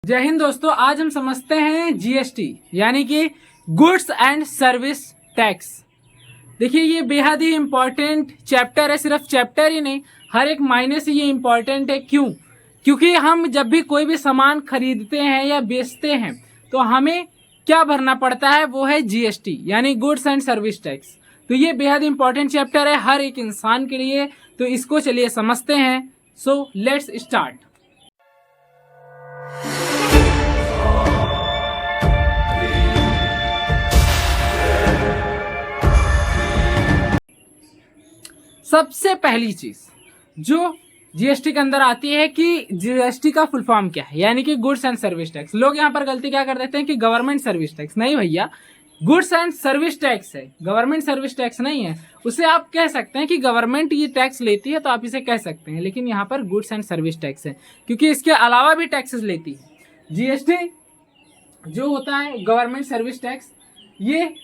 जय हिंद दोस्तों, आज हम समझते हैं जीएसटी यानी कि गुड्स एंड सर्विस टैक्स। देखिए ये बेहद ही इम्पोर्टेंट चैप्टर है। सिर्फ चैप्टर ही नहीं, हर एक मायने से ये इम्पोर्टेंट है। क्यों? क्योंकि हम जब भी कोई भी सामान खरीदते हैं या बेचते हैं तो हमें क्या भरना पड़ता है, वो है जीएसटी यानी गुड्स एंड सर्विस टैक्स। तो ये बेहद इंपॉर्टेंट चैप्टर है हर एक इंसान के लिए। तो इसको चलिए समझते हैं। So let's start. सबसे पहली चीज जो जीएसटी के अंदर आती है कि जीएसटी का फुल फॉर्म क्या है, यानी कि गुड्स एंड सर्विस टैक्स। लोग यहाँ पर गलती क्या कर देते हैं कि गवर्नमेंट सर्विस टैक्स। नहीं भैया, गुड्स एंड सर्विस टैक्स है, गवर्नमेंट सर्विस टैक्स नहीं है। उसे आप कह सकते हैं कि गवर्नमेंट ये टैक्स लेती है तो आप इसे कह सकते हैं, लेकिन यहाँ पर गुड्स एंड सर्विस टैक्स है क्योंकि इसके अलावा भी टैक्सेस लेती है। जीएसटी जो होता है गवर्नमेंट सर्विस टैक्स, ये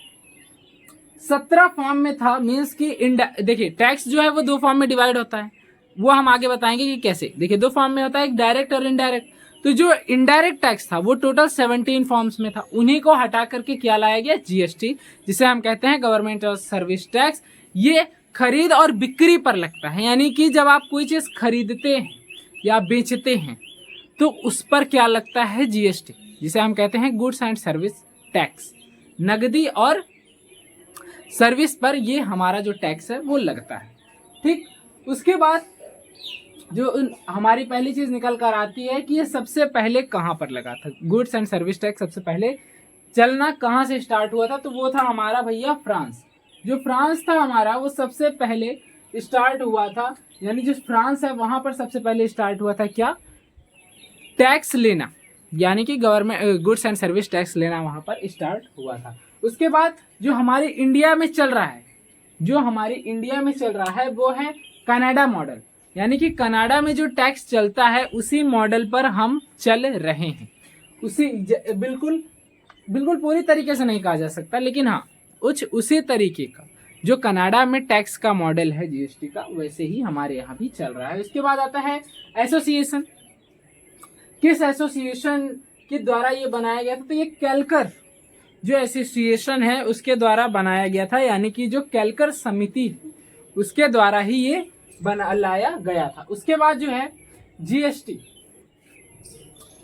17 फॉर्म में था। मीन्स कि देखिए टैक्स जो है वो दो फॉर्म में डिवाइड होता है, वो हम आगे बताएंगे कि कैसे। देखिए दो फॉर्म में होता है, एक डायरेक्ट और इनडायरेक्ट। तो जो इनडायरेक्ट टैक्स था वो टोटल 17 फॉर्म्स में था, उन्हीं को हटा करके क्या लाया गया, जीएसटी, जिसे हम कहते हैं गवर्नमेंट और सर्विस टैक्स। ये खरीद और बिक्री पर लगता है, यानी कि जब आप कोई चीज खरीदते हैं या बेचते हैं तो उस पर क्या लगता है, जीएसटी, जिसे हम कहते हैं गुड्स एंड सर्विस टैक्स। नगदी और सर्विस पर ये हमारा जो टैक्स है वो लगता है। ठीक, उसके बाद जो हमारी पहली चीज निकल कर आती है कि ये सबसे पहले कहाँ पर लगा था। गुड्स एंड सर्विस टैक्स सबसे पहले चलना कहाँ से स्टार्ट हुआ था, तो वो था हमारा भैया फ्रांस। जो फ्रांस था हमारा वो सबसे पहले स्टार्ट हुआ था, यानी जो फ्रांस है वहां पर सबसे पहले स्टार्ट हुआ था क्या, टैक्स लेना, यानी कि government goods and service tax लेना वहां पर स्टार्ट हुआ था। उसके बाद जो हमारे इंडिया में चल रहा है, जो हमारे इंडिया में चल रहा है वो है कनाडा मॉडल, यानी कि कनाडा में जो टैक्स चलता है उसी मॉडल पर हम चल रहे हैं। बिल्कुल बिल्कुल पूरी तरीके से नहीं कहा जा सकता, लेकिन हाँ उसी तरीके का जो कनाडा में टैक्स का मॉडल है जीएसटी का, वैसे ही हमारे यहाँ भी चल रहा है। उसके बाद आता है एसोसिएशन। किस एसोसिएशन के द्वारा ये बनाया गया था, तो ये कैलकर जो एसोसिएशन है उसके द्वारा बनाया गया था, यानी कि जो कैलकर समिति उसके द्वारा ही ये लाया गया था। उसके बाद जो है जीएसटी,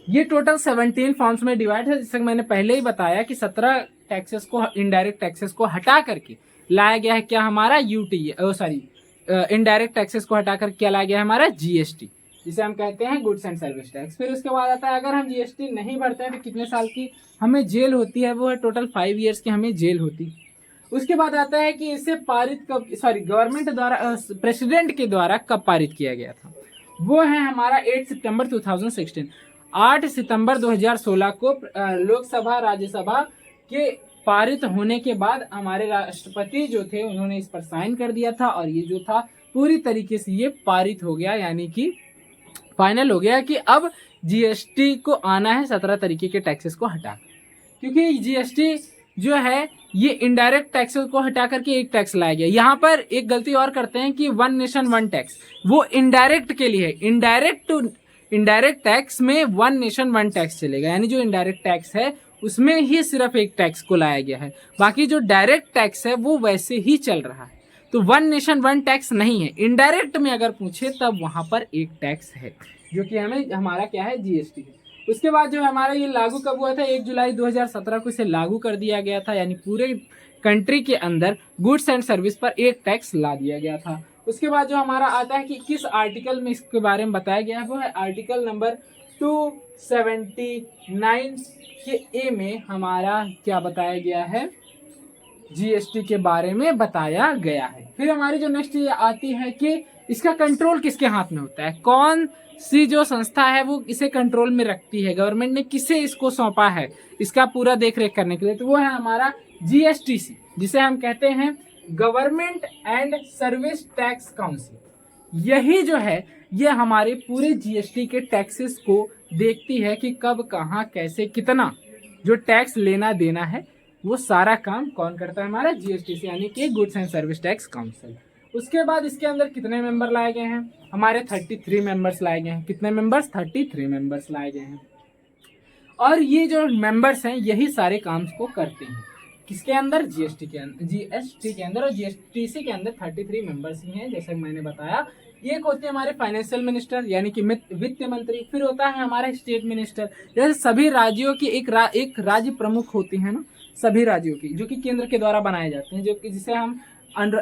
ये टोटल 17 फॉर्म्स में डिवाइड है। जैसे मैंने पहले ही बताया कि 17 टैक्सेस को, इनडायरेक्ट टैक्सेस को हटा करके लाया गया है क्या, हमारा इनडायरेक्ट टैक्सेस को हटा कर क्या लाया गया है, हमारा जीएसटी, जिसे हम कहते हैं गुड्स एंड सर्विस टैक्स। फिर उसके बाद आता है अगर हम जीएसटी नहीं भरते हैं तो कितने साल की हमें जेल होती है, वो है टोटल 5 ईयर्स की हमें जेल होती है। उसके बाद आता है कि इसे पारित कब, गवर्नमेंट द्वारा, प्रेसिडेंट के द्वारा कब पारित किया गया था, वो है हमारा 8 सितंबर 2016। 8 सितंबर 2016 को लोकसभा राज्यसभा के पारित होने के बाद हमारे राष्ट्रपति जो थे उन्होंने इस पर साइन कर दिया था, और ये जो था पूरी तरीके से ये पारित हो गया, यानी कि फाइनल हो गया कि अब जीएसटी को आना है 17 तरीके के टैक्सेस को हटा, क्योंकि जीएसटी जो है ये इनडायरेक्ट टैक्सेस को हटा करके एक टैक्स लाया गया। यहाँ पर एक गलती और करते हैं कि वन नेशन वन टैक्स, वो इनडायरेक्ट के लिए है। इनडायरेक्ट टैक्स में वन नेशन वन टैक्स चलेगा, यानी जो इनडायरेक्ट टैक्स है उसमें ही सिर्फ एक टैक्स को लाया गया है, बाकी जो डायरेक्ट टैक्स है वो वैसे ही चल रहा है। तो वन नेशन वन टैक्स नहीं है, इनडायरेक्ट में अगर पूछे तब वहां पर एक टैक्स है, जो कि हमारा क्या है, जीएसटी है। उसके बाद जो हमारा ये लागू कब हुआ था, 1 जुलाई 2017 को इसे लागू कर दिया गया था, यानी पूरे कंट्री के अंदर गुड्स एंड सर्विस पर एक टैक्स ला दिया गया था। उसके बाद जो हमारा आता है कि किस आर्टिकल में इसके बारे में बताया गया है, वो है आर्टिकल नंबर 279 के ए में हमारा क्या बताया गया है, जीएसटी के बारे में बताया गया है। फिर हमारी जो नेक्स्ट ये आती है कि इसका कंट्रोल किसके हाथ में होता है, कौन सी जो संस्था है वो इसे कंट्रोल में रखती है, गवर्नमेंट ने किसे इसको सौंपा है इसका पूरा देखरेख करने के लिए, तो वो है हमारा जीएसटीसी, जिसे हम कहते हैं government and service tax council. यही जो है ये हमारे पूरे जीएसटी के टैक्सेस को देखती है कि कब, कहाँ, कैसे, कितना जो टैक्स लेना देना है, वो सारा काम कौन करता है, हमारा जीएसटीसी, यानी कि goods and service tax council. उसके बाद इसके अंदर कितने मेंबर लाए गए हैं, हमारे 33 मेंबर्स लाए गए हैं। कितने मेंबर्स, 33 मेंबर्स लाए गए हैं। और ये जो मेंबर्स हैं यही सारे काम को करते हैं। किसके अंदर? जीएसटी के अंदर, जीएसटी के अंदर। और जीएसटीसी के अंदर 33 मेंबर्स ही हैं, जैसा मैंने बताया। एक होते हैं हमारे फाइनेंशियल मिनिस्टर यानी कि वित्त मंत्री, फिर होता है हमारा स्टेट मिनिस्टर। जैसे सभी राज्यों की एक राज्य प्रमुख होती है ना, सभी राज्यों की, जो कि केंद्र के द्वारा बनाए जाते हैं, जो कि जिसे हम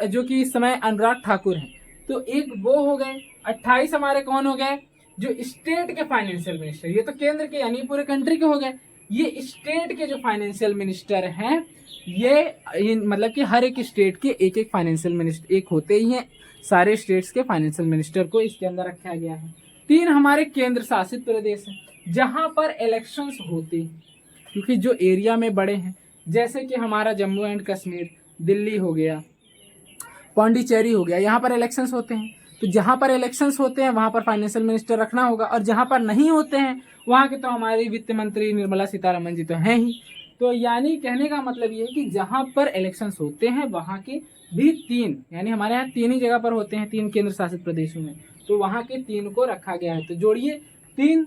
जो कि इस समय अनुराग ठाकुर हैं। तो एक वो हो गए। 28 हमारे कौन हो गए? जो स्टेट के फाइनेंशियल मिनिस्टर। ये तो केंद्र के यानी पूरे कंट्री के हो गए। ये स्टेट के जो फाइनेंशियल मिनिस्टर हैं, ये मतलब कि हर एक स्टेट के एक एक फाइनेंशियल मिनिस्टर एक होते ही हैं। सारे स्टेट्स के फाइनेंशियल मिनिस्टर को इसके अंदर रखा गया है। 3 हमारे केंद्र शासित प्रदेश हैं जहां पर इलेक्शंस होते हैं, क्योंकि जो एरिया में बड़े हैं, जैसे कि हमारा जम्मू एंड कश्मीर, दिल्ली हो गया, पौंडीचेरी हो गया, यहाँ पर इलेक्शंस होते हैं। तो जहाँ पर इलेक्शंस होते हैं वहाँ पर फाइनेंशियल मिनिस्टर रखना होगा, और जहाँ पर नहीं होते हैं वहाँ के तो हमारी वित्त मंत्री निर्मला सीतारमण जी तो हैं ही। तो यानी कहने का मतलब ये है कि जहाँ पर इलेक्शंस होते हैं वहाँ के भी 3, यानी हमारे यहाँ 3 ही जगह पर होते हैं, 3 केंद्र शासित प्रदेशों में, तो वहाँ के 3 को रखा गया है। तो जोड़िए 3,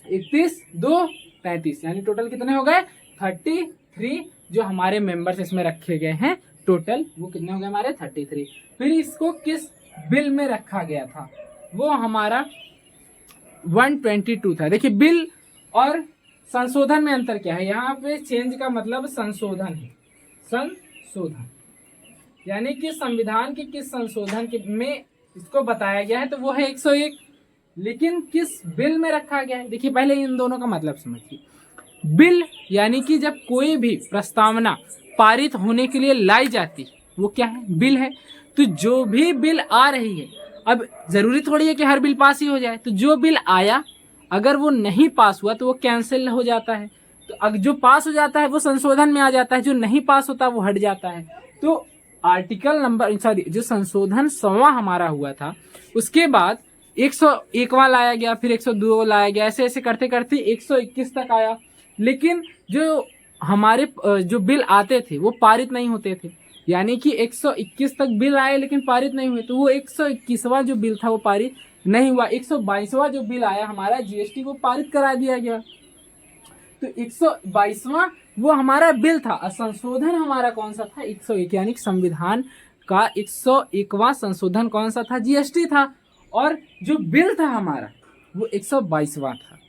31, 2, 33, यानी टोटल कितने हो गए? 33 जो हमारे मेंबर्स इसमें रखे गए हैं। टोटल वो कितने हो गए हमारे? 33। फिर इसको किस बिल में रखा गया था? वो हमारा 122 था। देखिए बिल और संशोधन में अंतर क्या है? यहाँ पे चेंज का मतलब संशोधन है। संशोधन यानी कि संविधान के किस संशोधन के में इसको बताया गया है, तो वो है 101। लेकिन किस बिल में रखा गया है? देखिए पहले इन दोनों का मतलब समझिए। बिल यानी कि जब कोई भी प्रस्तावना पारित होने के लिए लाई जाती, वो क्या है? बिल है। तो जो भी बिल आ रही है, अब जरूरी थोड़ी है कि हर बिल पास ही हो जाए। तो जो बिल आया अगर वो नहीं पास हुआ तो वो कैंसिल हो जाता है। तो अगर जो पास हो जाता है वो संशोधन में आ जाता है, जो नहीं पास होता वो हट जाता है। तो आर्टिकल नंबर जो संशोधन 100वां हमारा हुआ था, उसके बाद 101वां लाया गया, फिर 102 लाया गया, ऐसे ऐसे करते करते 121 तक आया। लेकिन जो हमारे जो बिल आते थे वो पारित नहीं होते थे, यानी कि 121 तक बिल आए लेकिन पारित नहीं हुए। तो वो 121वां जो बिल था वो पारित नहीं हुआ। 122वां जो बिल आया हमारा जीएसटी, वो पारित करा दिया गया। तो 122वां वो हमारा बिल था। संशोधन हमारा कौन सा था? 101, यानी संविधान का 101वां संशोधन कौन सा था? जीएसटी था। और जो बिल था हमारा वो 122वां था।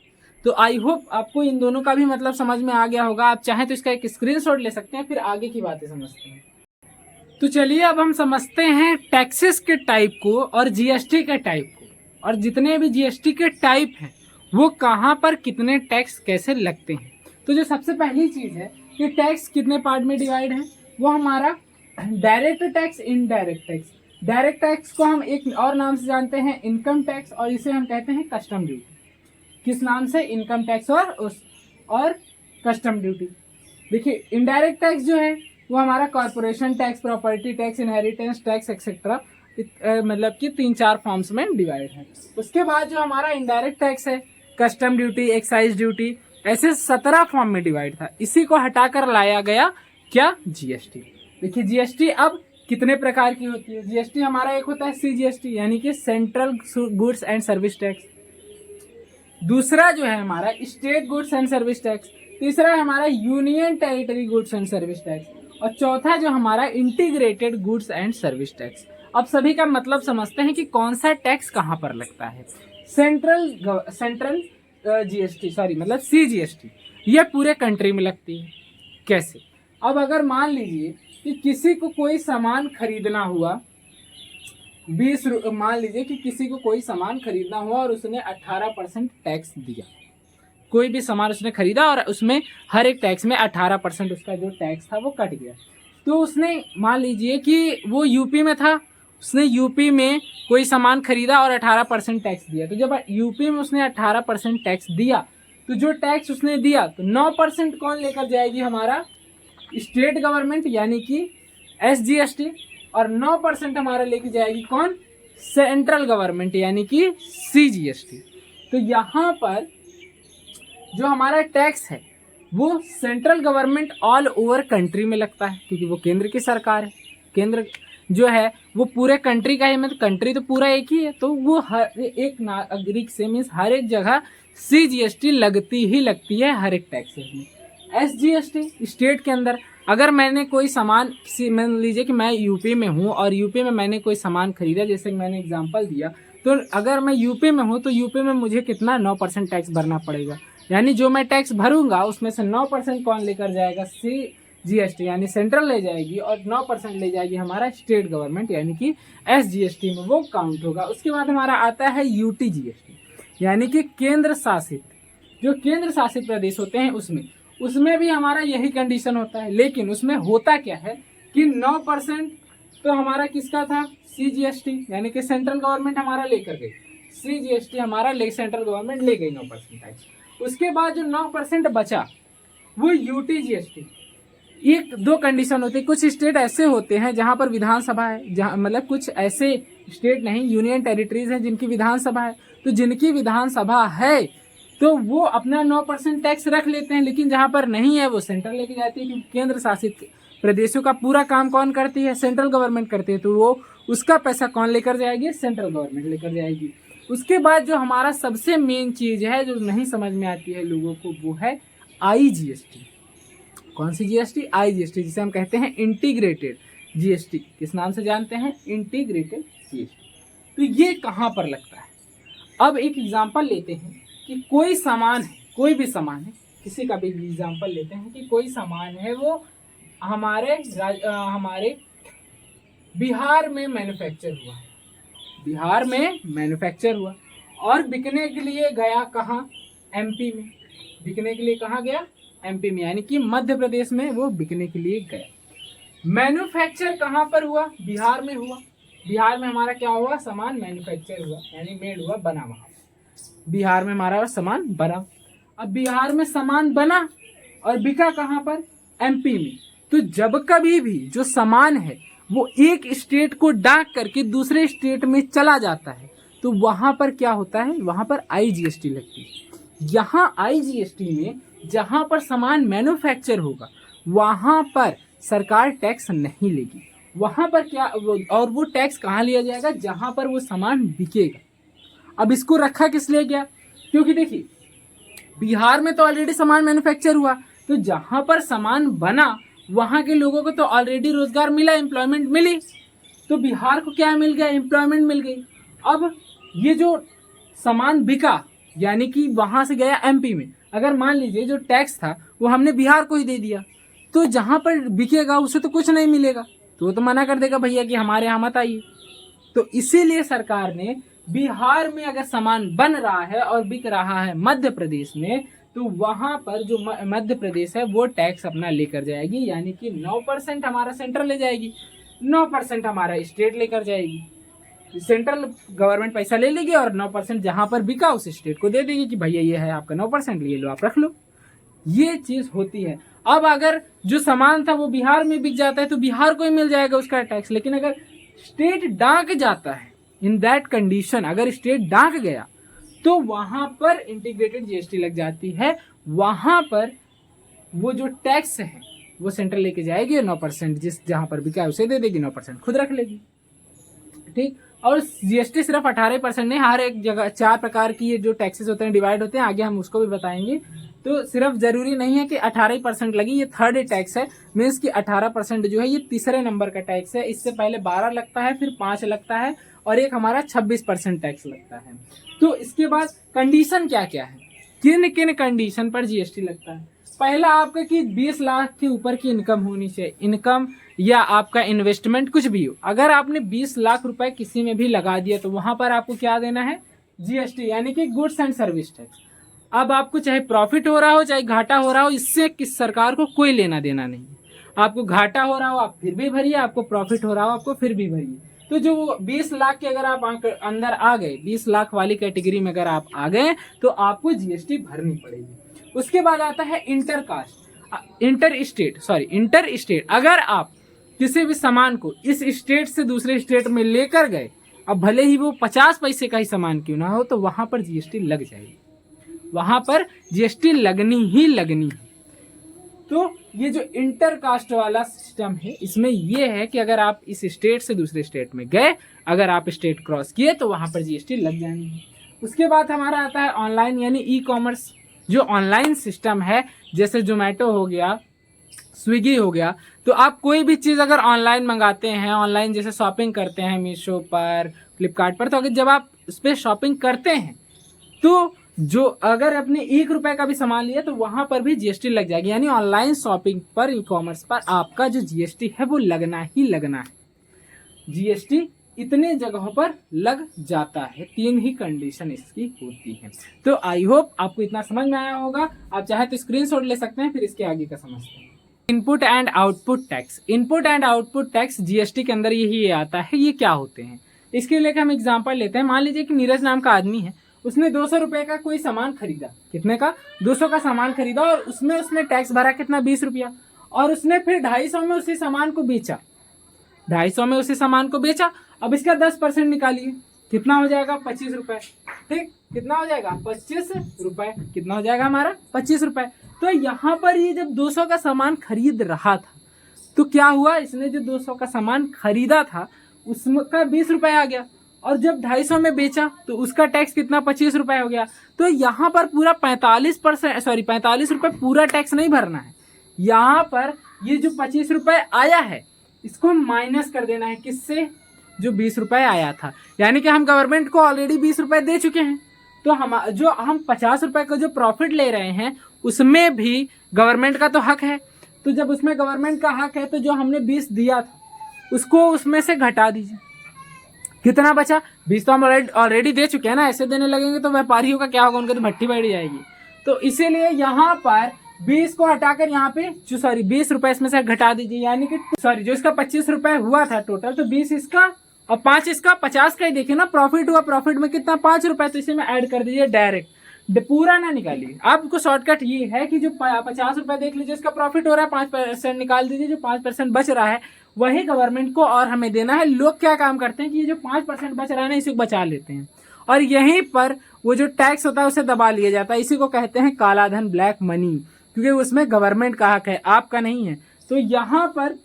तो आई होप आपको इन दोनों का भी मतलब समझ में आ गया होगा। आप चाहें तो इसका एक स्क्रीनशॉट ले सकते हैं, फिर आगे की बातें समझते हैं। तो चलिए अब हम समझते हैं टैक्सेस के टाइप को और जीएसटी के टाइप को, और जितने भी जीएसटी के टाइप हैं वो कहाँ पर कितने टैक्स कैसे लगते हैं। तो जो सबसे पहली चीज़ है कि टैक्स कितने पार्ट में डिवाइड है, वो हमारा direct tax, indirect tax. Direct tax को हम एक और नाम से जानते हैं इनकम टैक्स, और इसे हम कहते हैं कस्टम ड्यूटी। किस नाम से? इनकम टैक्स और कस्टम ड्यूटी। देखिए इनडायरेक्ट टैक्स जो है वो हमारा corporation tax, property tax, inheritance tax etcetera, मतलब कि 3-4 फॉर्म्स में डिवाइड है। उसके बाद जो हमारा इनडायरेक्ट टैक्स है, कस्टम ड्यूटी, एक्साइज ड्यूटी, ऐसे 17 फॉर्म में डिवाइड था। इसी को हटाकर लाया गया क्या? जीएसटी। देखिए जीएसटी अब कितने प्रकार की होती है? जीएसटी हमारा एक होता है सीजीएसटी, यानी कि central goods and service tax. दूसरा जो है हमारा state goods and service tax. तीसरा है हमारा union territory goods and service tax. और चौथा जो हमारा integrated goods and service tax. अब सभी का मतलब समझते हैं कि कौन सा टैक्स कहाँ पर लगता है। सेंट्रल जीएसटी, सॉरी मतलब सीजीएसटी, ये पूरे कंट्री में लगती है। कैसे? अब अगर मान लीजिए कि किसी को कोई सामान खरीदना हुआ, मान लीजिए कि किसी को कोई सामान खरीदना हुआ और उसने 18% टैक्स दिया। कोई भी सामान उसने खरीदा और उसमें हर एक टैक्स में 18% उसका जो टैक्स था वो कट गया। तो उसने मान लीजिए कि वो यूपी में था, उसने यूपी में कोई सामान खरीदा और 18% टैक्स दिया। तो जब यूपी में उसने 18% टैक्स दिया, तो जो टैक्स उसने दिया तो 9% कौन लेकर जाएगी? हमारा स्टेट गवर्नमेंट, यानी कि एसजीएसटी, और 9% हमारा लेके जाएगी कौन? सेंट्रल गवर्नमेंट, यानी कि सीजीएसटी। तो यहाँ पर जो हमारा टैक्स है वो central government all over country में लगता है, क्योंकि वो केंद्र की सरकार है। केंद्र जो है वो पूरे कंट्री का है, मतलब कंट्री तो पूरा एक ही है, तो वो हर एक नागरिक से मीन्स हर एक जगह CGST लगती ही लगती है हर एक टैक्सेस में। SGST स्टेट के अंदर अगर मैंने कोई सामान, मान लीजिए कि मैं यूपी में हूँ और यूपी में मैंने कोई सामान खरीदा, जैसे कि मैंने एग्जांपल दिया, तो अगर मैं यूपी में हूँ तो यूपी में मुझे कितना 9% टैक्स भरना पड़ेगा, यानी जो मैं टैक्स भरूंगा उसमें से 9% कौन लेकर जाएगा, CGST यानी सेंट्रल ले जाएगी, और 9% ले जाएगी हमारा स्टेट गवर्नमेंट यानी कि SGST में वो काउंट होगा। उसके बाद हमारा आता है UTGST यानी कि केंद्र शासित, जो केंद्र शासित प्रदेश होते हैं उसमें भी हमारा यही कंडीशन होता है, लेकिन उसमें होता क्या है कि 9% तो हमारा किसका था, CGST यानी कि सेंट्रल गवर्नमेंट हमारा लेकर गई, CGST हमारा सेंट्रल गवर्नमेंट ले गई 9% टैक्स। उसके बाद जो 9% बचा वो UTGST। एक दो कंडीशन होती है, कुछ स्टेट ऐसे होते हैं जहां पर विधानसभा है, जहां मतलब कुछ ऐसे स्टेट नहीं, यूनियन टेरिटरीज हैं जिनकी विधानसभा है, तो जिनकी विधानसभा है तो वो अपना 9% टैक्स रख लेते हैं, लेकिन जहां पर नहीं है वो सेंट्रल लेके जाती है, क्योंकि केंद्र शासित प्रदेशों का पूरा काम कौन करती है, सेंट्रल गवर्नमेंट करती है, तो वो उसका पैसा कौन लेकर जाएगी, सेंट्रल गवर्नमेंट लेकर जाएगी। उसके बाद जो हमारा सबसे मेन चीज है जो नहीं समझ में आती है लोगों को, वो है IGST। कौन सी GST, IGST, जिसे हम कहते हैं इंटीग्रेटेड GST। किस नाम से जानते हैं, इंटीग्रेटेड GST। तो ये कहाँ पर लगता है, अब एक एग्जांपल लेते हैं कि कोई सामान है, कोई भी सामान है, किसी का भी एग्जांपल लेते हैं कि कोई सामान है वो हमारे बिहार में मैन्युफैक्चर हुआ, बिहार में मैन्युफैक्चर हुआ और बिकने के लिए गया कहाँ, MP में। बिकने के लिए कहाँ गया, MP में, यानी कि मध्य प्रदेश में वो बिकने के लिए गया। मैन्युफैक्चर कहाँ पर हुआ, बिहार में हुआ। बिहार में हमारा क्या हुआ, सामान मैन्युफैक्चर हुआ यानी मेड हुआ, बना वहाँ बिहार में हमारा सामान बना। अब बिहार में सामान बना और बिका कहाँ पर, MP में। तो जब कभी भी जो सामान है वो एक स्टेट को डाक करके दूसरे स्टेट में चला जाता है तो वहां पर क्या होता है, वहां पर IGST लगती है। यहाँ IGST में जहां पर सामान मैन्युफैक्चर होगा वहां पर सरकार टैक्स नहीं लेगी, वहां पर क्या, और वो टैक्स कहाँ लिया जाएगा, जहां पर वो सामान बिकेगा। अब इसको रखा किस लिए गया, क्योंकि देखिए बिहार में तो ऑलरेडी सामान मैन्युफैक्चर हुआ, तो जहां पर सामान बना वहां के लोगों को तो ऑलरेडी रोजगार मिला, एम्प्लॉयमेंट मिली, तो बिहार को क्या मिल गया, एम्प्लॉयमेंट मिल गई। अब ये जो सामान बिका यानी कि वहां से गया MP में, अगर मान लीजिए जो टैक्स था वो हमने बिहार को ही दे दिया, तो जहां पर बिकेगा उसे तो कुछ नहीं मिलेगा, तो वो तो मना कर देगा भैया कि हमारे यहाँ मत आइए। तो इसीलिए सरकार ने बिहार में अगर सामान बन रहा है और बिक रहा है मध्य प्रदेश में, तो वहां पर जो मध्य प्रदेश है वो टैक्स अपना लेकर जाएगी, यानी कि 9% हमारा सेंट्रल ले जाएगी, 9% हमारा स्टेट लेकर जाएगी। सेंट्रल गवर्नमेंट पैसा ले लेगी और 9% जहां पर बिका उस स्टेट को दे देगी कि भैया ये है आपका 9%, ये लो आप रख लो। ये चीज होती है। अब अगर जो सामान था वो बिहार में बिक जाता है तो बिहार को ही मिल जाएगा उसका टैक्स, लेकिन अगर स्टेट डाक जाता है, इन दैट कंडीशन अगर स्टेट डाक गया तो वहां पर इंटीग्रेटेड GST लग जाती है, वहां पर वो जो टैक्स है वो सेंट्रल लेके जाएगी और 9% जिस जहां पर बिका है उसे दे देगी, 9% खुद रख लेगी। ठीक, और GST सिर्फ 18% नहीं, हर एक जगह 4 प्रकार की ये जो टैक्सेस होते हैं डिवाइड होते हैं, आगे हम उसको भी बताएंगे। तो सिर्फ जरूरी नहीं है कि 18% लगी, ये थर्ड टैक्स है, मीन्स कि 18% जो है ये तीसरे नंबर का टैक्स है। इससे पहले 12 लगता है, फिर 5 लगता है और एक हमारा 26% टैक्स लगता है। तो इसके बाद कंडीशन क्या क्या है, किन किन कंडीशन पर GST लगता है। पहला आपका कि 20 लाख के ऊपर की इनकम होनी चाहिए, इनकम या आपका इन्वेस्टमेंट कुछ भी हो। अगर आपने 20 लाख रुपए किसी में भी लगा दिया तो वहां पर आपको क्या देना है, GST यानी कि गुड्स एंड सर्विस टैक्स। अब आपको चाहे प्रॉफिट हो रहा हो चाहे घाटा हो रहा हो, इससे किस सरकार को कोई लेना देना नहीं। आपको घाटा हो रहा हो आप फिर भी भरिए, आपको प्रॉफिट हो रहा हो आपको फिर भी भरिए। तो जो 20 लाख के अगर आप अंदर आ गए, 20 लाख वाली कैटेगरी में अगर आप आ गए तो आपको GST भरनी पड़ेगी। उसके बाद आता है इंटर स्टेट। अगर आप किसी भी सामान को इस स्टेट से दूसरे स्टेट में लेकर गए, अब भले ही वो 50 पैसे का ही सामान क्यों ना हो, तो वहां पर GST लग जाएगी, वहां पर GST लगनी ही लगनी है। तो ये जो इंटर कास्ट वाला सिस्टम है, इसमें ये है कि अगर आप इस स्टेट से दूसरे स्टेट में गए, अगर आप स्टेट क्रॉस किए तो वहां पर जीएसटी लग जाएंगे। उसके बाद हमारा आता है ऑनलाइन यानी ई कॉमर्स। जो ऑनलाइन सिस्टम है, जैसे जोमेटो हो गया, स्विगी हो गया, तो आप कोई भी चीज़ अगर ऑनलाइन मंगाते हैं, ऑनलाइन जैसे शॉपिंग करते हैं मीशो पर, फ्लिपकार्ट पर, तो अगर जब आप उस पर शॉपिंग करते हैं तो जो अगर अपने 1 रुपए का भी सामान लिया तो वहां पर भी जीएसटी लग जाएगी। यानी ऑनलाइन शॉपिंग पर, ई कॉमर्स पर आपका जो जीएसटी है वो लगना ही लगना है। जीएसटी इतने जगहों पर लग जाता है, 3 ही कंडीशन इसकी होती है। तो आई होप आपको इतना समझ में आया होगा। आप चाहे तो स्क्रीनशॉट ले सकते हैं, फिर इसके आगे का समझते हैं। Input and output tax. Input and output tax GST के अंदर यही आता है। ये क्या होते हैं, इसके लिए हम एग्जाम्पल लेते हैं। मान लीजिए कि नीरज नाम का आदमी है, उसने 200 रुपए का कोई सामान खरीदा। कितने का? 200 का सामान खरीदा, और उसमें उसने टैक्स भरा कितना? 20 रुपया। और उसने फिर 250 में उसी सामान को बेचा, 250 में उसी सामान को बेचा। अब इसका 10% निकालिए, कितना हो जाएगा? 25 रुपए। ठीक, कितना हो जाएगा? 25 रुपए। कितना हो जाएगा हमारा? 25 रुपए। तो यहाँ पर ये जब 200 का सामान खरीद रहा था तो क्या हुआ, इसने जो 200 का सामान खरीदा था उसका 20 रुपए आ गया, और जब 250 में बेचा तो उसका टैक्स कितना? 25 रुपए हो गया। तो यहाँ पर पूरा 45 रुपए पूरा टैक्स नहीं भरना है। यहाँ पर ये जो 25 रुपए आया है इसको माइनस कर देना है। किससे? जो 20 रुपए आया था। यानी कि हम गवर्नमेंट को ऑलरेडी 20 रुपए दे चुके हैं, तो हम 50 रुपए का जो प्रॉफिट ले रहे हैं उसमें भी गवर्नमेंट का तो हक है। तो जब उसमें गवर्नमेंट का हक है तो जो हमने 20 दिया था उसको उसमें से घटा दीजिए। कितना बचा? 20 तो हम ऑलरेडी दे चुके हैं ना। ऐसे देने लगेंगे तो व्यापारियों का क्या होगा? उनका तो भट्टी बैठ जाएगी। तो इसीलिए यहाँ पर 20 को हटाकर यहाँ पे 20 रुपए इसमें से घटा दीजिए। यानी कि जो इसका 25 रुपए हुआ था टोटल, तो 20 इसका और 5 इसका, 50 का ही देखिए ना प्रॉफिट हुआ। प्रॉफिट में कितना? 5 रुपए। तो इसे में ऐड कर दीजिए डायरेक्ट, पूरा ना निकालिए। आपको शॉर्टकट ये है कि जो 50 रुपए देख लीजिए इसका प्रॉफिट हो रहा है, 5% निकाल दीजिए। जो 5% बच रहा है वही गवर्नमेंट को और हमें देना है। लोग क्या काम करते हैं कि ये जो 5% बच रहा है ना, इसी को बचा लेते हैं, और यहीं पर वो जो टैक्स होता है उसे दबा लिया जाता है। इसी को कहते हैं काला धन, ब्लैक मनी, क्योंकि उसमें गवर्नमेंट का हक है, आपका नहीं है। तो यहाँ पर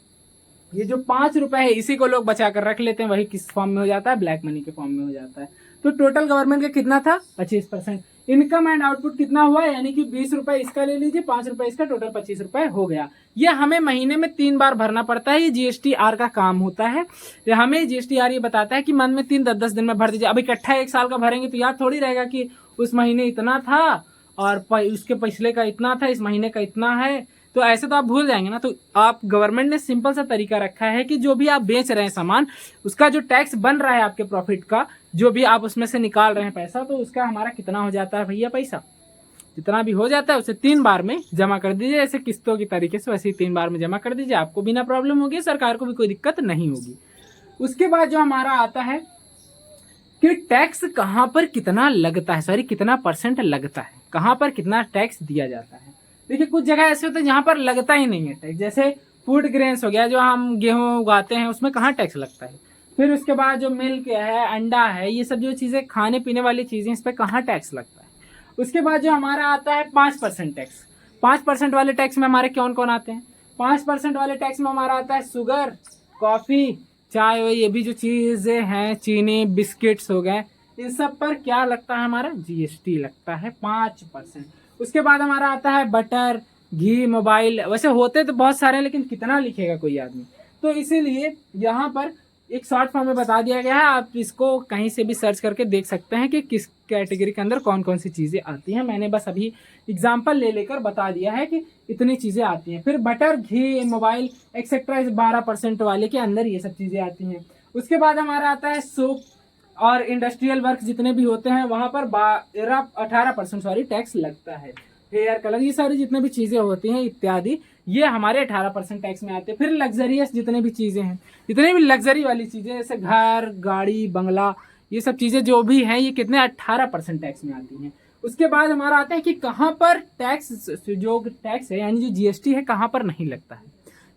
ये जो 5 रुपए है इसी को लोग बचा कर रख लेते हैं, वही किस फॉर्म में हो जाता है? ब्लैक मनी के फॉर्म में हो जाता है। तो टोटल गवर्नमेंट का कितना था? 25%। इनकम एंड आउटपुट कितना हुआ? यानी कि 20 रुपए इसका ले लीजिए, 5 रुपए इसका, टोटल 25 रुपए हो गया। ये हमें महीने में 3 बार भरना पड़ता है। ये जीएसटीआर का काम होता है। हमें जीएसटीआर ये बताता है कि मंथ में 3 10 दिन में भर दीजिए। अब इकट्ठा 1 साल का भरेंगे तो याद थोड़ी रहेगा कि उस महीने इतना था और उसके पिछले का इतना था, इस महीने का इतना है। तो ऐसे तो आप भूल जाएंगे ना। तो आप गवर्नमेंट ने सिंपल सा तरीका रखा है कि जो भी आप बेच रहे हैं सामान, उसका जो टैक्स बन रहा है आपके प्रॉफिट का, जो भी आप उसमें से निकाल रहे हैं पैसा, तो उसका हमारा कितना हो जाता है भैया? पैसा जितना भी हो जाता है उसे 3 बार में जमा कर दीजिए। ऐसे किस्तों की तरीके से वैसे ही 3 बार में जमा कर दीजिए। आपको बिना प्रॉब्लम होगी, सरकार को भी कोई दिक्कत नहीं होगी। उसके बाद जो हमारा आता है कि टैक्स कहाँ पर कितना लगता है, कितना % लगता है, कहाँ पर कितना टैक्स दिया जाता है। देखिए कुछ जगह ऐसे होते हैं जहाँ पर लगता ही नहीं है टैक्स। जैसे फूड ग्रेन्स हो गया, जो हम गेहूँ उगाते हैं, उसमें कहाँ टैक्स लगता है। फिर उसके बाद जो मिल्क है, अंडा है, ये सब जो चीज़ें खाने पीने वाली चीज़ें, इस पर कहाँ टैक्स लगता है। उसके बाद जो हमारा आता है 5% टैक्स। 5% वाले टैक्स में हमारे कौन कौन आते हैं? 5% वाले टैक्स में हमारा आता है शुगर, कॉफ़ी, चाय, ये भी जो चीज़ें हैं, चीनी, बिस्किट्स हो गए, इन सब पर क्या लगता है? हमारा जीएसटी लगता है 5%। उसके बाद हमारा आता है बटर, घी, मोबाइल। वैसे होते तो बहुत सारे हैं, लेकिन कितना लिखेगा कोई आदमी, तो इसीलिए यहाँ पर एक शॉर्ट फॉर्म में बता दिया गया है। आप इसको कहीं से भी सर्च करके देख सकते हैं कि किस कैटेगरी के अंदर कौन कौन सी चीज़ें आती हैं। मैंने बस अभी एग्जाम्पल लेकर बता दिया है कि इतनी चीज़ें आती हैं। फिर बटर, घी, मोबाइल एक्सेट्रा, इस 12% वाले के अंदर ये सब चीज़ें आती हैं। उसके बाद हमारा आता है सोप और इंडस्ट्रियल वर्क, जितने भी होते हैं वहाँ पर 18% टैक्स लगता है। हेयर कलर, ये सारी जितने भी चीज़ें होती हैं इत्यादि, ये हमारे 18% टैक्स में आते हैं। फिर लग्जरियस जितने भी चीज़ें हैं, जितने भी लग्जरी वाली चीज़ें, जैसे घर, गाड़ी, बंगला, ये सब चीज़ें जो भी हैं, ये कितने 18% टैक्स में आती हैं। उसके बाद हमारा आता है कि कहाँ पर टैक्स, जो टैक्स है यानी जो जीएसटी है, कहाँ पर नहीं लगता है,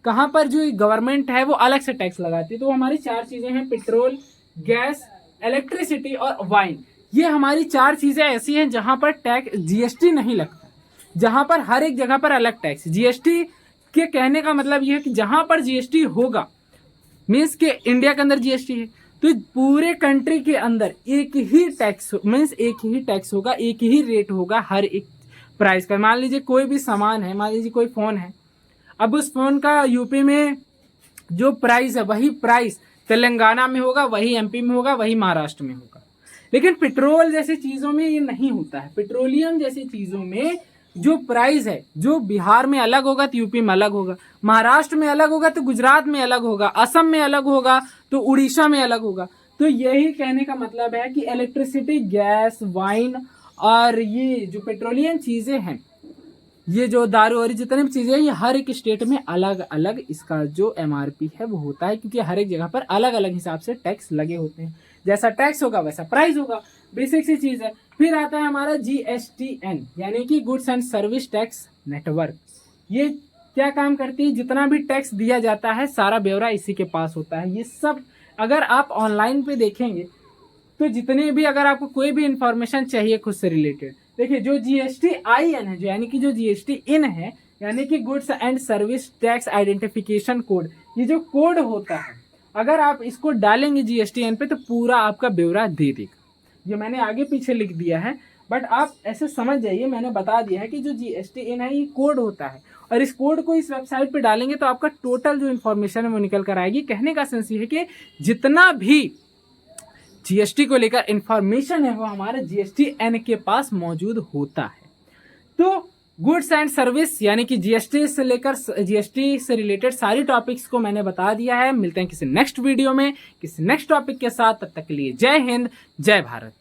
कहाँ पर जो गवर्नमेंट है वो अलग से टैक्स लगाती है। तो हमारी 4 चीज़ें हैं, पेट्रोल, गैस, इलेक्ट्रिसिटी और वाइन। ये हमारी 4 चीज़ें ऐसी हैं जहाँ पर टैक्स जीएसटी नहीं लगता। जहां पर हर एक जगह पर अलग टैक्स। जीएसटी के कहने का मतलब यह है कि जहां पर जीएसटी होगा, मीन्स के इंडिया के अंदर जीएसटी है तो पूरे कंट्री के अंदर एक ही टैक्स, मीन्स एक ही टैक्स होगा, एक ही रेट होगा हर एक प्राइस का। मान लीजिए कोई भी सामान है, मान लीजिए कोई फोन है, अब उस फोन का यूपी में जो प्राइस है वही प्राइस तेलंगाना में होगा, वही एमपी में होगा, वही महाराष्ट्र में होगा। लेकिन पेट्रोल जैसी चीजों में ये नहीं होता है। पेट्रोलियम जैसी चीजों में जो प्राइस है, जो बिहार में अलग होगा तो यूपी में अलग होगा, महाराष्ट्र में अलग होगा तो गुजरात में अलग होगा, असम में अलग होगा तो उड़ीसा में अलग होगा। तो यही कहने का मतलब है कि इलेक्ट्रिसिटी, गैस, वाइन और ये जो पेट्रोलियम चीजें हैं, ये जो दारू और जितने भी चीजें हैं, ये हर एक स्टेट में अलग अलग इसका जो एमआरपी है वो होता है, क्योंकि हर एक जगह पर अलग अलग हिसाब से टैक्स लगे होते हैं। जैसा टैक्स होगा वैसा प्राइस होगा, बेसिक सी चीज है। फिर आता है हमारा जीएसटीएन, यानी कि goods and service tax network. ये क्या काम करती है? जितना भी टैक्स दिया जाता है सारा ब्यौरा इसी के पास होता है। ये सब अगर आप ऑनलाइन पे देखेंगे तो जितने भी, अगर आपको कोई भी इंफॉर्मेशन चाहिए खुद से रिलेटेड, देखिए जो जीएसटीआईएन है, जो यानी कि जो जीएसटी इन है, यानी कि goods and service tax identification code, ये जो कोड होता है अगर आप इसको डालेंगे जीएसटीएन पे तो पूरा आपका ब्यौरा दे देगा। ये मैंने आगे पीछे लिख दिया है, बट आप ऐसे समझ जाइए, मैंने बता दिया है कि जो जीएसटीएन है ये कोड होता है, और इस कोड को इस वेबसाइट पे डालेंगे तो आपका टोटल जो इन्फॉर्मेशन है वो निकल कर आएगी। कहने का सेंस ये है कि जितना भी जीएसटी को लेकर इंफॉर्मेशन है वो हमारे जीएसटीएन के पास मौजूद होता है। तो गुड्स एंड सर्विस यानी कि जीएसटी से लेकर जीएसटी से रिलेटेड सारी टॉपिक्स को मैंने बता दिया है। मिलते हैं किसी नेक्स्ट वीडियो में किसी नेक्स्ट टॉपिक के साथ, तब तक के लिए जय हिंद, जय भारत।